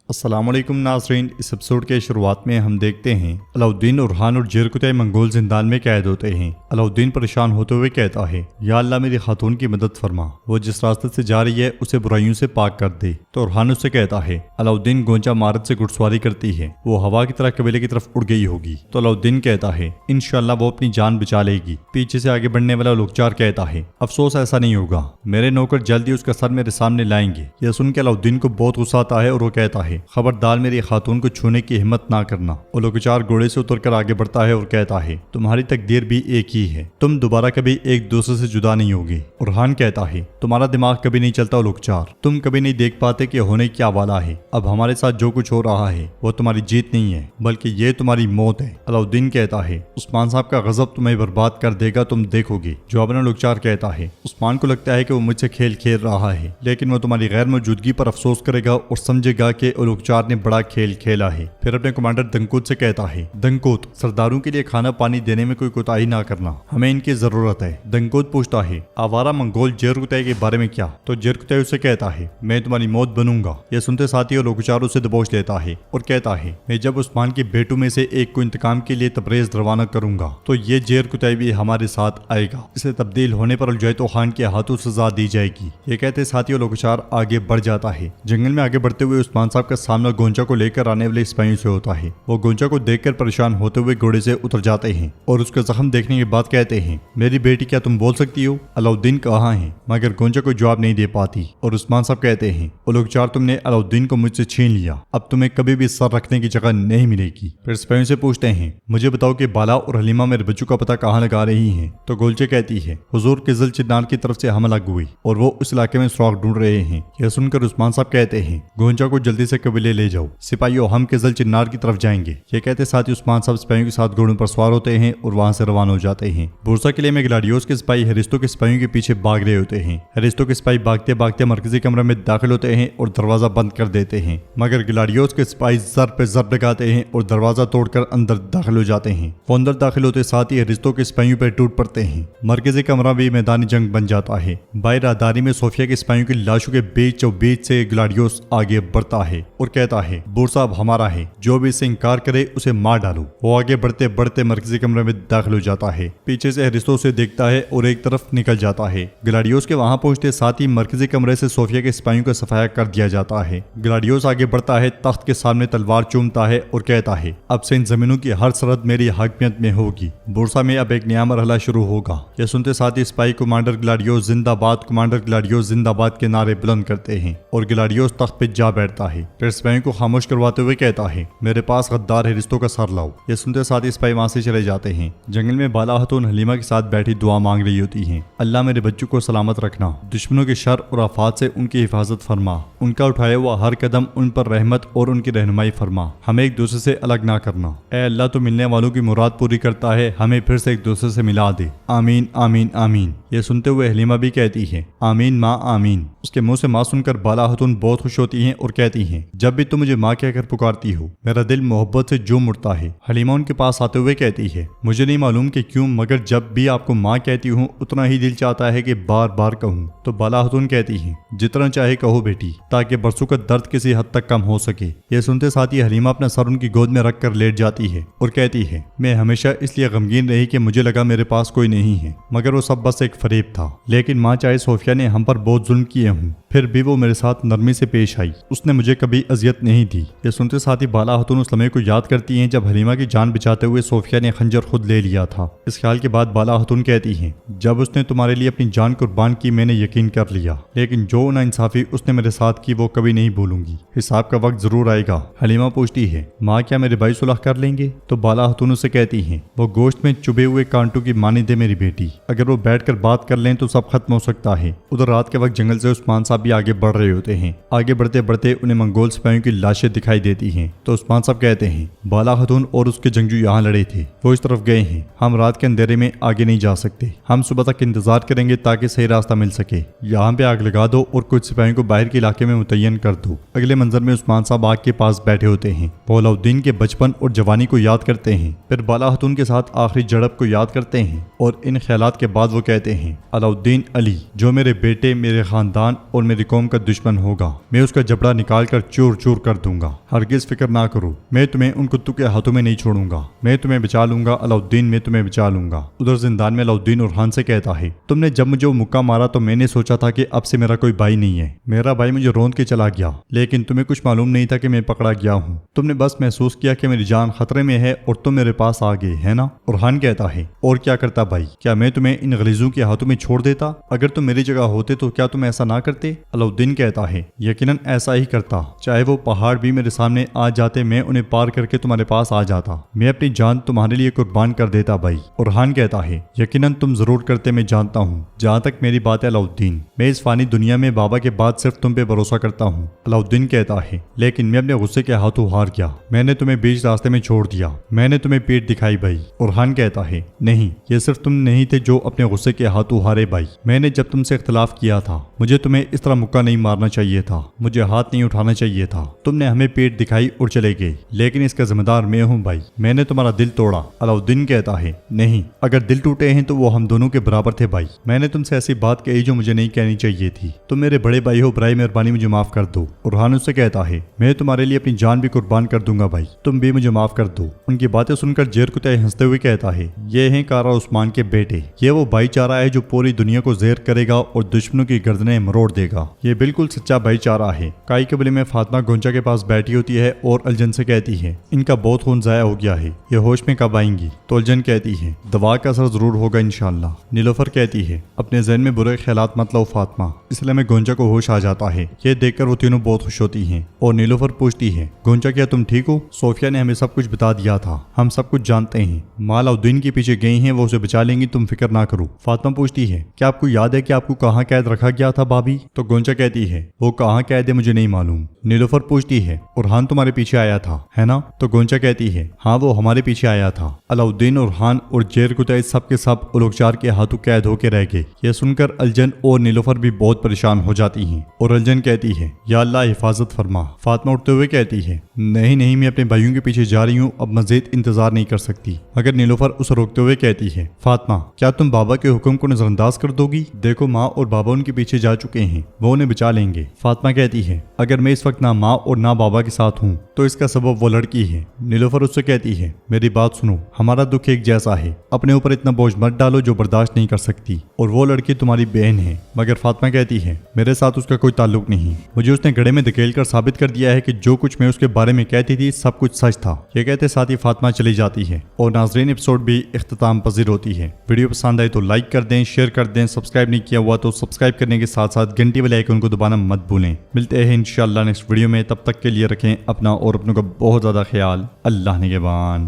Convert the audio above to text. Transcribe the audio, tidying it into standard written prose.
अस्सलाम वालेकुम नाज़रीन। इस एपिसोड के शुरुआत में हम देखते हैं अलाउद्दीन, उरहान और जेरकुतई मंगोल जिंदान में कैद होते हैं। अलाउद्दीन परेशान होते हुए कहता है, या अल्लाह मेरी खातून की मदद फरमा, वो जिस रास्ते से जा रही है उसे बुराइयों से पाक कर दे। तो उरहान उससे कहता है, अलाउद्दीन गोंचा मारत से घुड़सवारी करती है, वो हवा की तरह कबीले की तरफ उड़ गई होगी। तो अलाउद्दीन कहता है, इंशाअल्लाह वो अपनी जान बचा लेगी। पीछे से आगे बढ़ने वाला लोकचार कहता है, अफसोस ऐसा नहीं होगा, मेरे नौकर जल्दी उसका सर मेरे सामने लाएंगे। यह सुन के अलाउद्दीन को बहुत गुस्सा आता है और वो कहता है, खबरदार मेरी खातून को छूने की हिम्मत ना करना। वो लोकचार घोड़े से उतरकर आगे बढ़ता है और कहता है, तुम्हारी तकदीर भी एक ही है, तुम दोबारा कभी एक दूसरे से जुदा नहीं होगी। उरहान कहता है, तुम्हारा दिमाग कभी नहीं चलता लोकचार, तुम कभी नहीं देख पाते कि होने क्या वाला है। अब हमारे साथ जो कुछ हो रहा है वो तुम्हारी जीत नहीं है, बल्कि ये तुम्हारी मौत है। अलाउद्दीन कहता है, उस्मान साहब का गजब तुम्हें बर्बाद कर देगा, तुम देखोगे। जवाबन लोकचार कहता है, उस्मान को लगता है कि वो मुझसे खेल खेल रहा है, लेकिन वो तुम्हारी गैर मौजूदगी पर अफसोस करेगा और समझेगा कि लोकचार ने बड़ा खेल खेला है। फिर अपने कमांडर दंकोत से कहता है, दंकोत, सरदारों के लिए खाना पानी देने में कोई कोताही ना करना, हमें इनकी जरूरत है। दंकोत पूछता है, आवारा मंगोल जेरकुतई के बारे में क्या? तो जेरकुतई उसे कहता है, मैं तुम्हारी मौत बनूंगा। यह सुनते साथ ही लोकचार उसे दबोच लेता है और कहता है, मैं जब उस्मान के बेटों में से एक को इंतकाम के लिए तबरेज रवाना करूंगा तो ये जेरकुतई भी हमारे साथ आएगा। इसे तब्दील होने पर उलजैतो खान के हाथों सजा दी जाएगी। ये कहते साथियों लोकचार आगे बढ़ जाता है। जंगल में आगे बढ़ते हुए उस्मान साहब का सामना गोंचा को लेकर आने वाले सिपाहियों से होता है। वो गोंचा को देखकर परेशान होते हुए घोड़े से उतर जाते हैं और उसका जख्म देखने के बाद कहते हैं, मेरी बेटी क्या तुम बोल सकती हो? अलाउद्दीन कहाँ है? मगर गोंचा को जवाब नहीं दे पाती और उस्मान साहब कहते हैं, लोकचार, तुमने अलाउद्दीन को मुझसे छीन लिया, अब तुम्हें कभी भी सर रखने की जगह नहीं मिलेगी। फिर सिपाहियों से पूछते हैं, मुझे बताओ कि बाला और हलीमा मेरे बच्चों का पता कहाँ लगा रही हैं? तो गोलचे कहती है, हुजूर किजल चिनार की तरफ से हमला हुई और वो उस इलाके में सुराग ढूंढ रहे हैं। यह सुनकर उस्मान साहब कहते हैं, गोंचा को जल्दी से कबीले ले जाओ, सिपाहियों हम किजल चिनार की तरफ जाएंगे। ये कहते साथ ही उस्मान साहब सिपाहियों के साथ घोड़ों पर सवार होते हैं और वहां से रवाना हो जाते हैं। बुरसा किले में ग्लाडियोस के सिपाही हरिस्तों के सिपाहियों के पीछे भाग रहे होते हैं। हरिस्तों के सिपाही भागते भागते मरकजी कमरे में दाखिल होते हैं और दरवाजा बंद कर देते हैं, मगर ग्लाडियोस के सिपाही जर पे जर लगाते हैं और दरवाजा तोड़कर अंदर दाखिल हो जाते हैं। वो अंदर दाखिल होते साथ ही हरिस्तों के सिपाहियों पर टूट पड़ते हैं। मरकजी कमरा भी मैदानी जंग बन जाता है। बाहर राहदारी में सोफिया के सिपाहियों की लाशों के बीच से ग्लाडियोस आगे बढ़ता है और कहता है, बुरसा अब हमारा है, जो भी इससे इंकार करे उसे मार डालो। वो आगे बढ़ते बढ़ते मरकजी कमरे में दाखिल हो जाता है। पीछे से हरिस्तों से देखता है और एक तरफ निकल जाता है। ग्लाडियोस के वहां पहुंचते साथ ही मरकजी कमरे से सोफिया के सिपाहियों का सफाया कर दिया जाता है। ग्लाडियोस आगे बढ़ता है, तख्त के सामने तलवार चूमता है और कहता है, अब से इन जमीनों की हर सरहद मेरी हाकमियत में होगी। बुरसा में अब एक नया मरहला शुरू होगा। यह सुनते साथ ही सिपाही कमांडर ग्लाडियोस जिंदाबाद, कमांडर ग्लाडियोस जिंदाबाद के नारे बुलंद करते हैं और ग्लाडियोस तख्त पे जा बैठता है। फिर सिपाहियों को खामोश करवाते हुए कहता है, मेरे पास गद्दार हरिस्तों का सर लाओ। यह सुनते साथ ही सिपाही वहां से चले जाते हैं। जंगल में बाला हतून हलीमा के साथ बैठी दुआ मांग रही होती हैं, अल्लाह मेरे बच्चों को सलामत रखना, दुश्मनों के शर और आफात से उनकी हिफाजत फरमा, उनका उठाया हुआ हर कदम उन पर रहमत और उनकी रहनुमाई फरमा, हमें एक दूसरे से अलग ना करना। ऐ अल्लाह तो मिलने वालों की मुराद पूरी करता है, हमें फिर से एक दूसरे से मिला दे, आमीन आमीन आमीन। यह सुनते हुए हलीमा भी कहती है, आमीन माँ आमीन। उसके मुंह से माँ सुनकर बाला हतून बहुत खुश होती हैं और कहती हैं, जब भी तुम मुझे माँ कहकर पुकारती हो मेरा दिल मोहब्बत से झूम उठता है। हलीमा उनके पास आते हुए कहती है, मुझे नहीं मालूम कि क्यों, मगर जब भी आपको माँ कहती हूँ उतना ही दिल चाहता है कि बार बार कहूँ। तो बाला हतून कहती है, जितना चाहे कहो बेटी, ताकि बरसों का दर्द किसी हद तक कम हो सके। यह सुनते साथ ही हलीमा अपना सर उनकी गोद में रख कर लेट जाती है और कहती है, मैं हमेशा इसलिए गमगीन रही कि मुझे लगा मेरे पास कोई नहीं है, मगर वो सब बस एक फरेब था। लेकिन माँ, चाहे सोफिया ने हम पर बहुत जुल्म किए हों, फिर भी वो मेरे साथ नरमी से पेश आई, उसने मुझे कभी अजियत नहीं दी। ये सुनते साथ ही बाला हतून उस लम्हे को याद करती हैं जब हलीमा की जान बचाते हुए सोफिया ने खंजर खुद ले लिया था। इस ख्याल के बाद बाला हतून कहती हैं, जब उसने तुम्हारे लिए अपनी जान कुर्बान की मैंने यकीन कर लिया, लेकिन जो नाइंसाफी उसने मेरे साथ की वो कभी नहीं भूलूंगी, हिसाब का वक्त जरूर आएगा। हलीमा पूछती है, माँ क्या मेरे भाई सुलह कर लेंगे? तो बाला हतून उसे कहती हैं, वो गोश्त में चुभे हुए कांटों की मानिंद है मेरी बेटी, अगर वो बैठकर बात कर लें तो सब खत्म हो सकता है। उधर रात के वक्त जंगल से उस्मान साहब भी आगे बढ़ रहे होते हैं। आगे बढ़ते बढ़ते उन्हें मंगोल सिपाहियों की लाशें दिखाई देती हैं। तो उस्मान साहब कहते हैं, बाला खतून और उसके जंगजू यहाँ लड़े थे, वो इस तरफ गए हैं, हम रात के अंधेरे में आगे नहीं जा सकते, हम सुबह तक इंतजार करेंगे ताकि सही रास्ता मिल सके। यहाँ पे आग लगा दो और कुछ सिपाहियों को बाहर के इलाके में मुतय्यन कर दो। अगले मंजर में उस्मान साहब आग के पास बैठे होते हैं। वो अलाउद्दीन के बचपन और जवानी को याद करते हैं, फिर बाला खतून के साथ आखिरी झड़प को याद करते हैं اور ان خیالات کے بعد وہ کہتے ہیں علاؤالدین علی جو میرے بیٹے میرے خاندان اور میری قوم کا دشمن ہوگا میں اس کا جبڑا نکال کر چور چور کر دوں گا، ہرگز فکر نہ کرو، میں تمہیں ان کتوں کے ہاتھوں میں نہیں چھوڑوں گا، میں تمہیں بچا لوں گا علاؤالدین، میں تمہیں بچا لوں گا۔ ادھر زندان میں علاؤالدین اورحان سے کہتا ہے تم نے جب مجھے وہ مکہ مارا تو میں نے سوچا تھا کہ اب سے میرا کوئی بھائی نہیں ہے، میرا بھائی مجھے روند کے چلا گیا، لیکن تمہیں کچھ معلوم نہیں تھا کہ میں پکڑا گیا ہوں، تم نے بس محسوس کیا کہ میری جان خطرے میں ہے اور تم میرے پاس آ گئے ہے نا؟ اورحان کہتا ہے اور کیا کرتا بھائی، کیا میں تمہیں ان غلیظوں کے ہاتھوں میں چھوڑ دیتا؟ اگر تم میری جگہ ہوتے تو کیا تم ایسا نہ کرتے؟ علاؤالدین کہتا ہے یقیناً ایسا ہی کرتا، چاہے وہ پہاڑ بھی میرے سامنے آ جاتے میں انہیں پار کر کے تمہارے پاس آ جاتا، میں اپنی جان تمہارے لیے قربان کر دیتا بھائی۔ اورحان کہتا ہے یقیناً تم ضرور کرتے، میں جانتا ہوں، جہاں تک میری بات ہے علاؤالدین میں اس فانی دنیا میں بابا کے بعد صرف تم پہ بھروسہ کرتا ہوں۔ علاؤالدین کہتا ہے لیکن میں اپنے غصے کے ہاتھوں ہار گیا، میں نے تمہیں بیچ راستے میں چھوڑ دیا، میں نے تمہیں پیٹ دکھائی بھائی۔ اورحان کہتا ہے نہیں، یہ صرف تم نہیں تھے جو اپنے غصے کے ہاتھوں ہارے بھائی، میں نے جب تم سے اختلاف کیا تھا مجھے تمہیں اس طرح مکہ نہیں مارنا چاہیے تھا، مجھے ہاتھ نہیں اٹھانا چاہیے تھا، تم نے ہمیں پیٹ دکھائی اور چلے گئے، لیکن اس کا ذمہ دار میں ہوں بھائی، میں نے تمہارا دل توڑا۔ علاؤالدین کہتا ہے نہیں، اگر دل ٹوٹے ہیں تو وہ ہم دونوں کے برابر تھے بھائی، میں نے تم سے ایسی بات کہی جو مجھے نہیں کہنی چاہیے تھی، تم میرے بڑے بھائی ہو، برائے مہربانی مجھے معاف کر دو۔ اورحان اس سے کہتا ہے میں تمہارے لیے اپنی جان بھی قربان کر دوں گا بھائی، تم بھی مجھے معاف کر دو۔ ان کی باتیں سن کر جیرکتے ہنستے ہوئے کہتا ہے یہ ہیں کارا عثمان کے بیٹے، یہ وہ بھائی چارہ ہے جو پوری دنیا کو زیر کرے گا اور دشمنوں کی گردنیں مروڑ دے گا، یہ بالکل سچا بھائی چارہ ہے۔ کائی قبیلے میں فاطمہ گونچا کے پاس بیٹھی ہوتی ہے اور الجن سے کہتی ہے ان کا بہت خون ضائع ہو گیا ہے، یہ ہوش میں کب آئیں گی؟ تو الجن کہتی ہے دوا کا اثر ضرور ہوگا انشاءاللہ۔ نیلوفر کہتی ہے اپنے ذہن میں برے خیالات مت لو فاطمہ، اس لیے میں گونچا کو ہوش آ جاتا ہے، یہ دیکھ کر وہ تینوں بہت خوش ہوتی ہیں اور نیلوفر پوچھتی ہے گونچا کیا تم ٹھیک ہو؟ صوفیہ نے ہمیں سب کچھ بتا دیا تھا، ہم سب کچھ جانتے ہیں، ماں علاؤالدین کے پیچھے گئی ہیں، وہ اسے بچا لیں گی، تم فکر نہ کرو۔ فاطمہ پوچھتی ہے کیا آپ کو یاد ہے کہ آپ کو کہاں قید رکھا گیا تھا بھابھی؟ تو گونچا کہتی ہے وہ کہاں قید ہے مجھے نہیں معلوم۔ نیلوفر پوچھتی ہے اورحان تمہارے پیچھے آیا تھا ہے نا؟ تو گونچا کہتی ہے ہاں وہ ہمارے پیچھے آیا تھا۔ علاؤالدین، اورحان اور جیرکتے سب کے سب اولوگچار کے ہاتھوں قید ہو کے رہ گئے۔ یہ سن کر الجن اور نیلوفر بھی بہت پریشان ہو جاتی ہیں اور الجن کہتی ہے یا اللہ حفاظت فرما۔ فاطمہ اٹھتے ہوئے کہتی ہے نہیں میں اپنے بھائیوں کے پیچھے جا رہی ہوں، اب مزید انتظار نہیں کر سکتی۔ مگر نیلوفر اسے روکتے ہوئے کہتی ہے فاطمہ کیا تم بابا کے حکم کو نظر انداز کر دو گی؟ دیکھو ماں اور بابا ان کے پیچھے جا چکے ہیں، وہ انہیں بچا لیں گے۔ فاطمہ کہتی ہے اگر میں اس وقت نہ ماں اور نہ بابا کے ساتھ ہوں تو اس کا سبب وہ لڑکی ہے۔ نیلوفر اس سے کہتی ہے میری بات سنو، ہمارا دکھ ایک جیسا ہے، اپنے اوپر اتنا بوجھ مت ڈالو جو برداشت نہیں کر سکتی، اور وہ لڑکی تمہاری بہن ہے۔ مگر فاطمہ کہتی ہے میرے ساتھ اس کا کوئی تعلق نہیں، مجھے اس نے گڑھے میں دھکیل کر ثابت کر دیا ہے کہ جو کچھ میں اس کے بارے میں کہتی تھی سب کچھ سچ تھا۔ یہ کہتے ساتھ ہی فاطمہ چلی جاتی ہے اور ناظرین ایپیسوڈ بھی اختتام پذیر ہوتی ہے۔ ویڈیو پسند آئی تو لائک کر دیں، شیئر کر دیں، سبسکرائب نہیں کیا ہوا تو سبسکرائب کرنے کے ساتھ ساتھ گھنٹی والے آئیکن کو دبانا مت بھولیں۔ ملتے ہیں انشاءاللہ نیکسٹ ویڈیو میں، تب تک کے لیے رکھیں اپنا اور اپنوں کا بہت زیادہ خیال۔ اللہ نگہبان۔